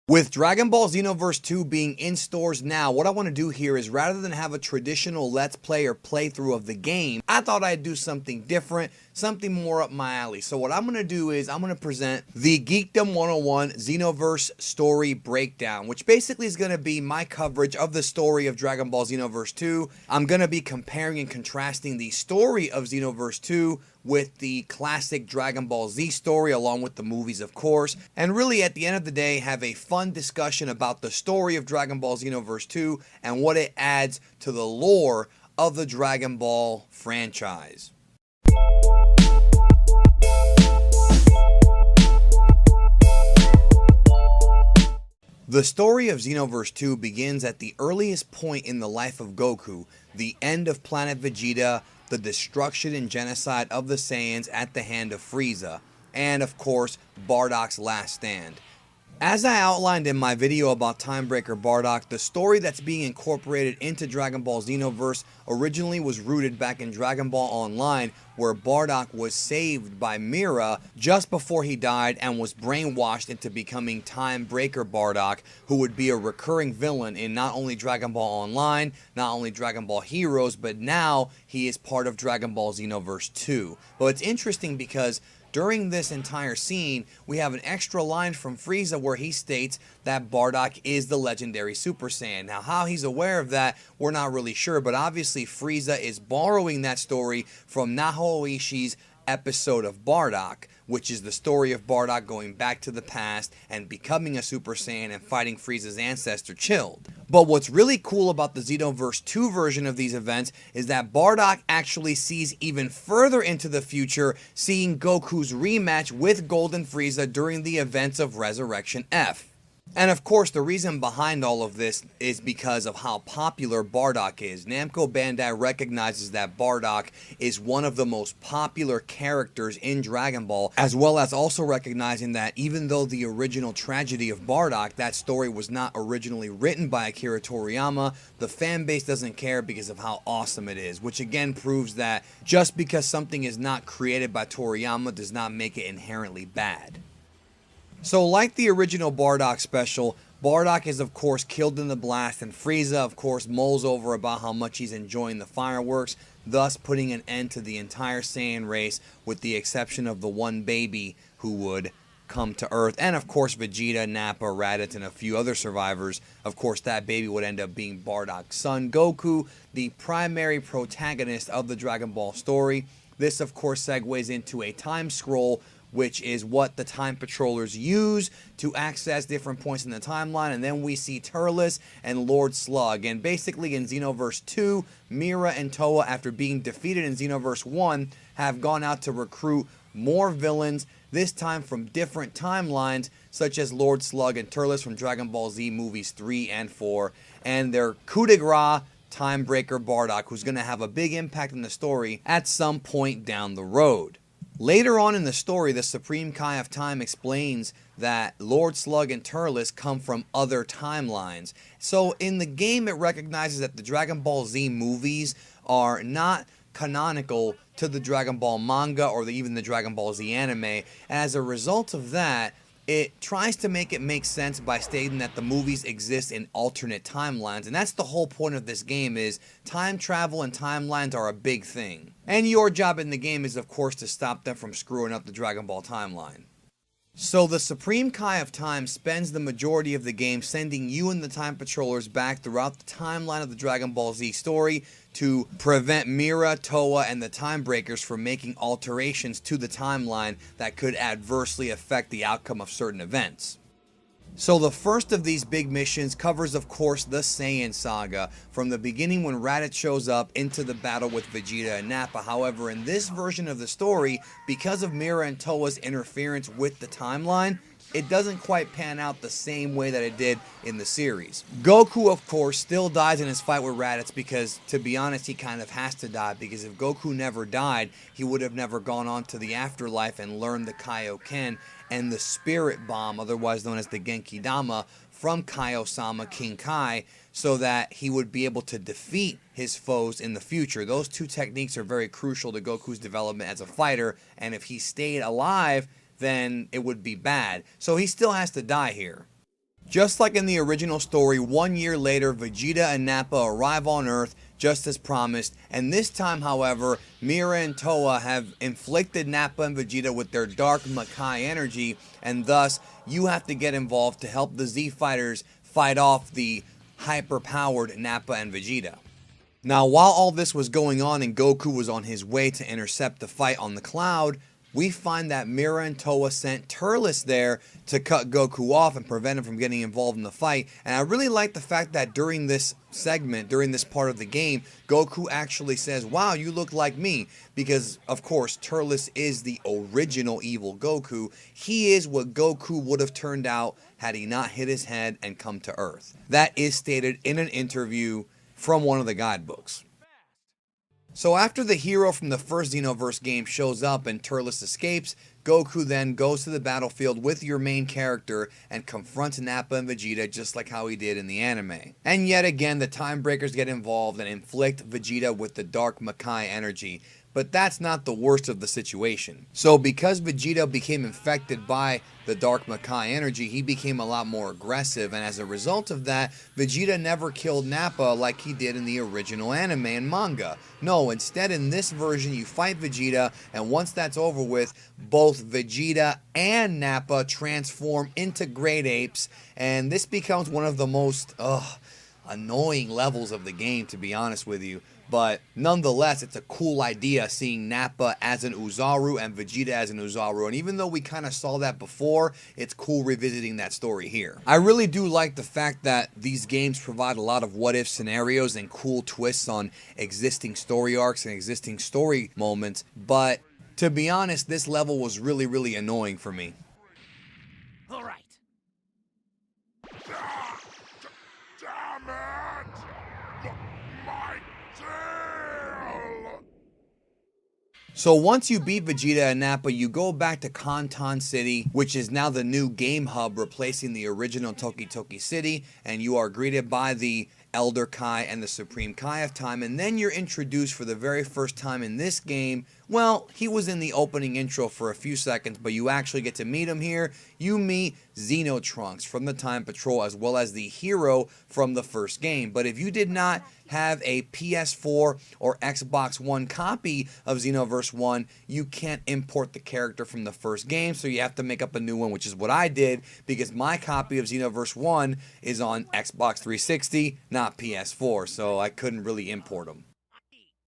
With Dragon Ball Xenoverse 2 being in stores now, what I want to do here is rather than have a traditional Let's Play or playthrough of the game, I thought I'd do something different, something more up my alley. So what I'm going to do is I'm going to present the Geekdom 101 Xenoverse Story Breakdown, which basically is going to be my coverage of the story of Dragon Ball Xenoverse 2. I'm going to be comparing and contrasting the story of Xenoverse 2 with the classic Dragon Ball Z story, along with the movies, of course, and really at the end of the day have a fun discussion about the story of Dragon Ball Xenoverse 2 and what it adds to the lore of the Dragon Ball franchise. The story of Xenoverse 2 begins at the earliest point in the life of Goku, the end of Planet Vegeta, the destruction and genocide of the Saiyans at the hand of Frieza, and of course, Bardock's last stand. As I outlined in my video about Timebreaker Bardock, the story that's being incorporated into Dragon Ball Xenoverse originally was rooted back in Dragon Ball Online, where Bardock was saved by Mira just before he died and was brainwashed into becoming Timebreaker Bardock, who would be a recurring villain in not only Dragon Ball Online, not only Dragon Ball Heroes, but now he is part of Dragon Ball Xenoverse 2. But it's interesting because during this entire scene, we have an extra line from Frieza where he states that Bardock is the legendary Super Saiyan. Now, how he's aware of that, we're not really sure, but obviously Frieza is borrowing that story from Nahoishi's episode of Bardock, which is the story of Bardock going back to the past and becoming a Super Saiyan and fighting Frieza's ancestor Chilled. But what's really cool about the Xenoverse 2 version of these events is that Bardock actually sees even further into the future, seeing Goku's rematch with Golden Frieza during the events of Resurrection F. And of course, the reason behind all of this is because of how popular Bardock is. Namco Bandai recognizes that Bardock is one of the most popular characters in Dragon Ball, as well as also recognizing that even though the original tragedy of Bardock, that story was not originally written by Akira Toriyama, the fan base doesn't care because of how awesome it is, which again proves that just because something is not created by Toriyama does not make it inherently bad. So like the original Bardock special, Bardock is of course killed in the blast, and Frieza of course mulls over about how much he's enjoying the fireworks, thus putting an end to the entire Saiyan race with the exception of the one baby who would come to Earth, and of course Vegeta, Nappa, Raditz, and a few other survivors. Of course that baby would end up being Bardock's son Goku, the primary protagonist of the Dragon Ball story. This of course segues into a time scroll, which is what the Time Patrollers use to access different points in the timeline. And then we see Turles and Lord Slug. And basically in Xenoverse 2, Mira and Towa, after being defeated in Xenoverse 1, have gone out to recruit more villains, this time from different timelines, such as Lord Slug and Turles from Dragon Ball Z movies 3 and 4, and their coup de grace, Timebreaker Bardock, who's going to have a big impact in the story at some point down the road. Later on in the story, the Supreme Kai of Time explains that Lord Slug and Turles come from other timelines. So in the game, it recognizes that the Dragon Ball Z movies are not canonical to the Dragon Ball manga or even the Dragon Ball Z anime. And as a result of that, it tries to make it make sense by stating that the movies exist in alternate timelines, and that's the whole point of this game. Is time travel and timelines are a big thing, and your job in the game is of course to stop them from screwing up the Dragon Ball timeline. So the Supreme Kai of Time spends the majority of the game sending you and the Time Patrollers back throughout the timeline of the Dragon Ball Z story to prevent Mira, Towa, and the Time Breakers from making alterations to the timeline that could adversely affect the outcome of certain events. So the first of these big missions covers of course the Saiyan saga, from the beginning when Raditz shows up into the battle with Vegeta and Nappa. However, in this version of the story, because of Mira and Towa's interference with the timeline, it doesn't quite pan out the same way that it did in the series. Goku, of course, still dies in his fight with Raditz because, to be honest, he kind of has to die, because if Goku never died, he would have never gone on to the afterlife and learned the Kaioken and the Spirit Bomb, otherwise known as the Genki Dama, from Kaio-sama, King Kai, so that he would be able to defeat his foes in the future. Those two techniques are very crucial to Goku's development as a fighter, and if he stayed alive, then it would be bad. So he still has to die here. Just like in the original story, 1 year later, Vegeta and Nappa arrive on Earth just as promised, and this time, however, Mira and Toa have inflicted Nappa and Vegeta with their Dark Makai energy, and thus you have to get involved to help the Z Fighters fight off the hyper-powered Nappa and Vegeta. Now, while all this was going on and Goku was on his way to intercept the fight on the cloud, we find that Mira and Toa sent Turles there to cut Goku off and prevent him from getting involved in the fight. And I really like the fact that during this segment, during this part of the game, Goku actually says, "Wow, you look like me." Because, of course, Turles is the original evil Goku. He is what Goku would have turned out had he not hit his head and come to Earth. That is stated in an interview from one of the guidebooks. So after the hero from the first Xenoverse game shows up and Turles escapes, Goku then goes to the battlefield with your main character and confronts Nappa and Vegeta just like how he did in the anime. And yet again, the Time Breakers get involved and inflict Vegeta with the Dark Makai energy. But that's not the worst of the situation. So because Vegeta became infected by the Dark Makai energy, he became a lot more aggressive, and as a result of that, Vegeta never killed Nappa like he did in the original anime and manga. No, instead in this version you fight Vegeta, and once that's over with, both Vegeta and Nappa transform into great apes, and this becomes one of the most annoying levels of the game, to be honest with you. But nonetheless, it's a cool idea seeing Nappa as an Uzaru and Vegeta as an Uzaru. And even though we kind of saw that before, it's cool revisiting that story here. I really do like the fact that these games provide a lot of what-if scenarios and cool twists on existing story arcs and existing story moments. But to be honest, this level was really, really annoying for me. All right. Damn it! My tail! So once you beat Vegeta and Nappa, you go back to Kanton City, which is now the new game hub replacing the original Toki Toki City, and you are greeted by the Elder Kai and the Supreme Kai of Time, and then you're introduced for the very first time in this game. Well, he was in the opening intro for a few seconds, but you actually get to meet him here. You meet Xenotrunks from the Time Patrol, as well as the hero from the first game. But if you did not have a PS4 or Xbox One copy of Xenoverse 1, you can't import the character from the first game, so you have to make up a new one, which is what I did, because my copy of Xenoverse 1 is on Xbox 360, not PS4, so I couldn't really import them.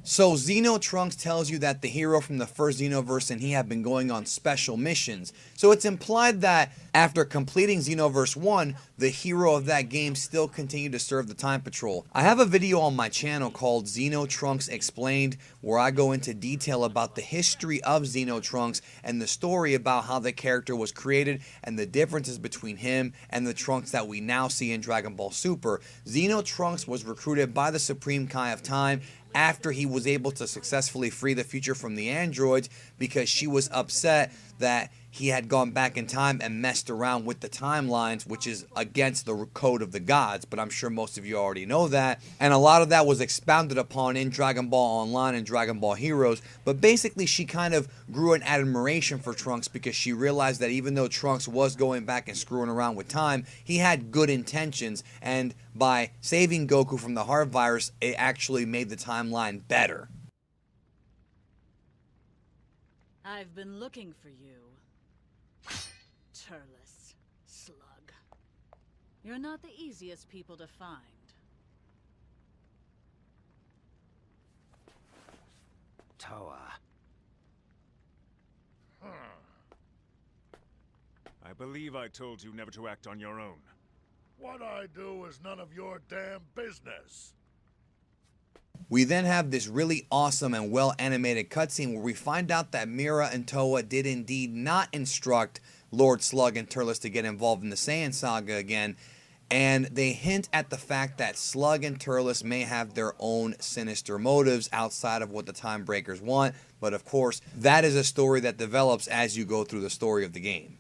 So Xenotrunks tells you that the hero from the first Xenoverse and he have been going on special missions. So it's implied that after completing Xenoverse 1, the hero of that game still continued to serve the Time Patrol. I have a video on my channel called Xenotrunks Explained, where I go into detail about the history of Xenotrunks and the story about how the character was created and the differences between him and the Trunks that we now see in Dragon Ball Super. Xenotrunks was recruited by the Supreme Kai of Time after he was able to successfully free the future from the androids, because she was upset that he had gone back in time and messed around with the timelines, which is against the code of the gods, but I'm sure most of you already know that. And a lot of that was expounded upon in Dragon Ball Online and Dragon Ball Heroes, but basically she kind of grew an admiration for Trunks because she realized that even though Trunks was going back and screwing around with time, he had good intentions, and by saving Goku from the heart virus, it actually made the timeline better. I've been looking for you, Turles, slug. You're not the easiest people to find. Toa. I believe I told you never to act on your own. What I do is none of your damn business. We then have this really awesome and well animated cutscene where we find out that Mira and Toa did indeed not instruct Lord Slug and Turles to get involved in the Saiyan saga again, and they hint at the fact that Slug and Turles may have their own sinister motives outside of what the Time Breakers want, but of course that is a story that develops as you go through the story of the game.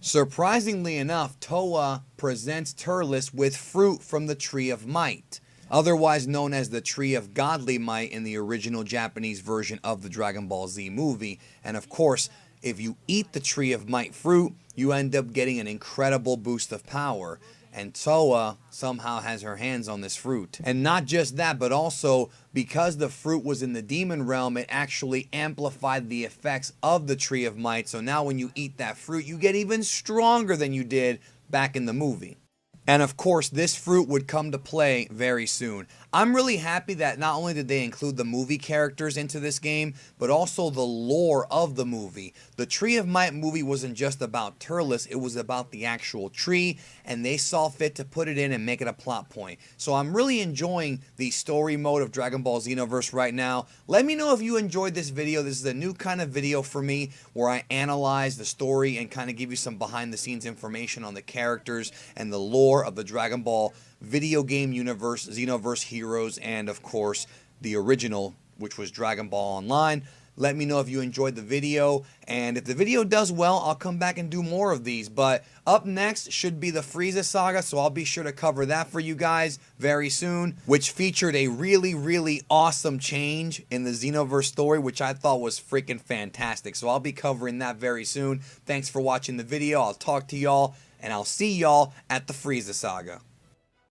Surprisingly enough, Toa presents Turles with fruit from the Tree of Might, otherwise known as the Tree of Godly Might in the original Japanese version of the Dragon Ball Z movie. And of course, if you eat the Tree of Might fruit, you end up getting an incredible boost of power. and Toa somehow has her hands on this fruit. And not just that, but also because the fruit was in the demon realm, it actually amplified the effects of the Tree of Might. So now when you eat that fruit, you get even stronger than you did back in the movie. And of course, this fruit would come to play very soon. I'm really happy that not only did they include the movie characters into this game, but also the lore of the movie. The Tree of Might movie wasn't just about Turles, it was about the actual tree, and they saw fit to put it in and make it a plot point. So I'm really enjoying the story mode of Dragon Ball Xenoverse right now. Let me know if you enjoyed this video. This is a new kind of video for me where I analyze the story and kind of give you some behind the scenes information on the characters and the lore of the Dragon Ball video game universe, Xenoverse Heroes, and of course the original, which was Dragon Ball Online. Let me know if you enjoyed the video, and if the video does well, I'll come back and do more of these. But up next should be the Frieza saga, so I'll be sure to cover that for you guys very soon, which featured a really awesome change in the Xenoverse story, which I thought was freaking fantastic. So I'll be covering that very soon. Thanks for watching the video. I'll talk to y'all, and I'll see y'all at the Frieza saga.